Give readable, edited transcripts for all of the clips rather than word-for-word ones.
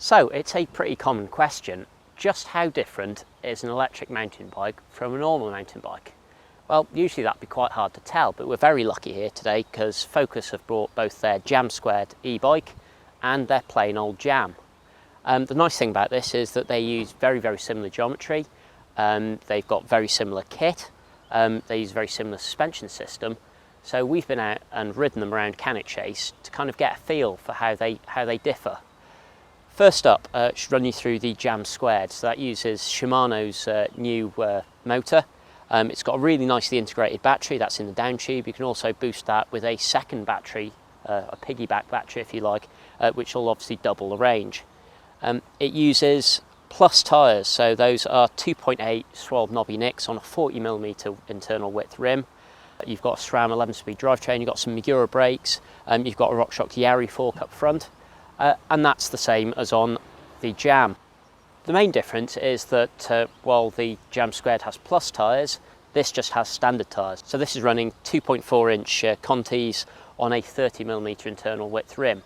So it's a pretty common question, just how different is an electric mountain bike from a normal mountain bike? Well, usually that'd be quite hard to tell, but we're very lucky here today because Focus have brought both their Jam Squared e-bike and their plain old Jam. The nice thing about this is that they use very similar geometry, they've got very similar kit, they use a very similar suspension system, so we've been out and ridden them around Cannock Chase to kind of get a feel for how they differ. First up, should run you through the Jam Squared. So that uses Shimano's new motor. It's got a really nicely integrated battery that's in the down tube. You can also boost that with a second battery, a piggyback battery if you like, which will obviously double the range. It uses Plus tyres, so those are 2.8 Schwalbe knobby nicks on a 40mm internal width rim. You've got a SRAM 11-speed drivetrain, you've got some Magura brakes, you've got a RockShox Yari fork up front. And that's the same as on the Jam. The main difference is that while the Jam Squared has Plus tyres, this just has standard tyres. So this is running 2.4 inch Contis on a 30mm internal width rim.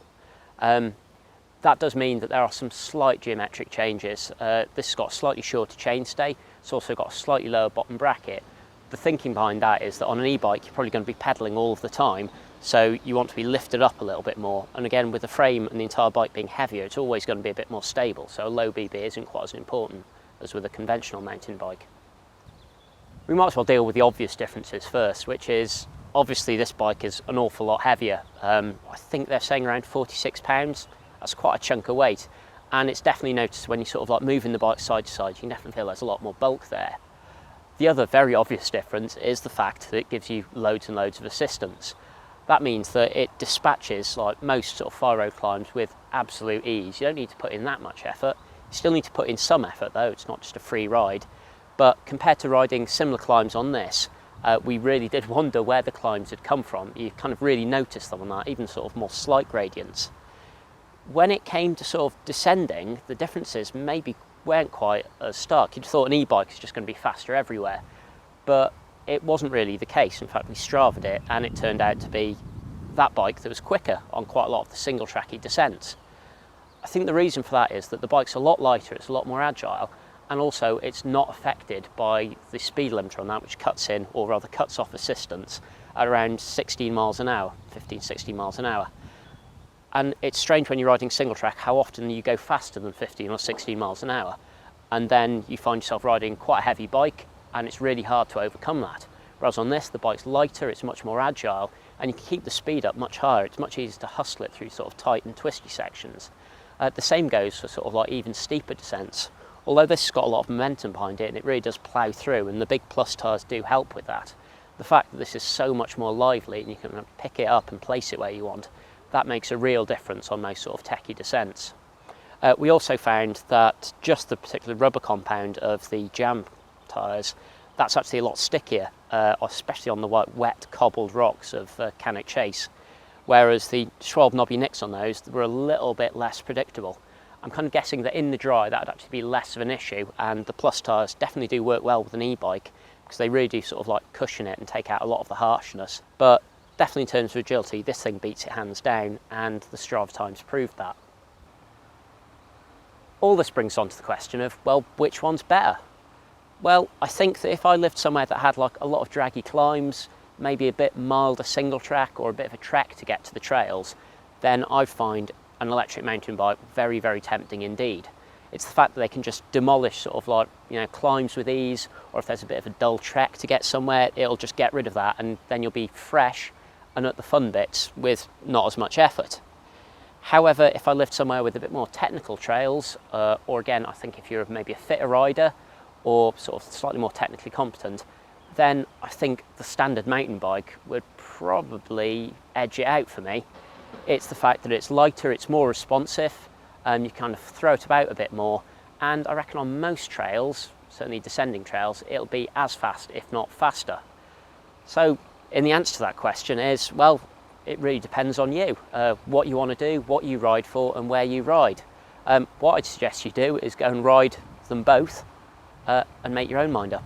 That does mean that there are some slight geometric changes. This has got a slightly shorter chainstay, it's also got a slightly lower bottom bracket. The thinking behind that is that on an e-bike you're probably going to be pedalling all of the time, so you want to be lifted up a little bit more, and again with the frame and the entire bike being heavier, it's always going to be a bit more stable, so a low BB isn't quite as important as with a conventional mountain bike. We might as well deal with the obvious differences first, which is obviously this bike is an awful lot heavier. I think they're saying around 46 pounds. That's quite a chunk of weight, and it's definitely noticed when you sort of like moving the bike side to side, you can definitely feel there's a lot more bulk there. The other very obvious difference is the fact that it gives you loads and loads of assistance. That means that it dispatches like most sort of fire road climbs with absolute ease. You don't need to put in that much effort. You still need to put in some effort though, it's not just a free ride. But compared to riding similar climbs on this, we really did wonder where the climbs had come from. You kind of really noticed them on that, even sort of more slight gradients. When it came to sort of descending, the differences maybe weren't quite as stark. You'd thought an e-bike is just going to be faster everywhere, but it wasn't really the case. In fact, we Stravaed it and it turned out to be that bike that was quicker on quite a lot of the single tracky descents. I think the reason for that is that the bike's a lot lighter, it's a lot more agile, and also it's not affected by the speed limiter on that, which cuts in, or rather cuts off assistance at around 16 miles an hour, 15, 16 miles an hour. And it's strange when you're riding single track how often you go faster than 15 or 16 miles an hour. And then you find yourself riding quite a heavy bike and it's really hard to overcome that. Whereas on this, the bike's lighter, it's much more agile, and you can keep the speed up much higher. It's much easier to hustle it through sort of tight and twisty sections. The same goes for sort of like even steeper descents. Although this has got a lot of momentum behind it and it really does plough through, and the big Plus tyres do help with that. The fact that this is so much more lively and you can pick it up and place it where you want, that makes a real difference on most sort of techie descents. We also found that just the particular rubber compound of the Jam tyres, that's actually a lot stickier, especially on the wet cobbled rocks of Cannock Chase, whereas the Schwalbe knobby nicks on those were a little bit less predictable. I'm kind of guessing that in the dry that would actually be less of an issue, and the Plus tyres definitely do work well with an e-bike because they really do sort of like cushion it and take out a lot of the harshness. But definitely in terms of agility, this thing beats it hands down, and the Strava times proved that. All this brings on to the question of, well, which one's better? Well, I think that if I lived somewhere that had like a lot of draggy climbs, maybe a bit milder single track or a bit of a trek to get to the trails, then I find an electric mountain bike very tempting indeed. It's the fact that they can just demolish sort of like, you know, climbs with ease, or if there's a bit of a dull trek to get somewhere, it'll just get rid of that, and then you'll be fresh and at the fun bits with not as much effort. However, if I lived somewhere with a bit more technical trails, or again, I think if you're maybe a fitter rider or sort of slightly more technically competent, then I think the standard mountain bike would probably edge it out for me. It's the fact that it's lighter, it's more responsive, you kind of throw it about a bit more, and I reckon on most trails, certainly descending trails, it'll be as fast, if not faster. So, in the answer to that question is, well, it really depends on you, what you want to do, what you ride for, and where you ride. What I'd suggest you do is go and ride them both and make your own mind up.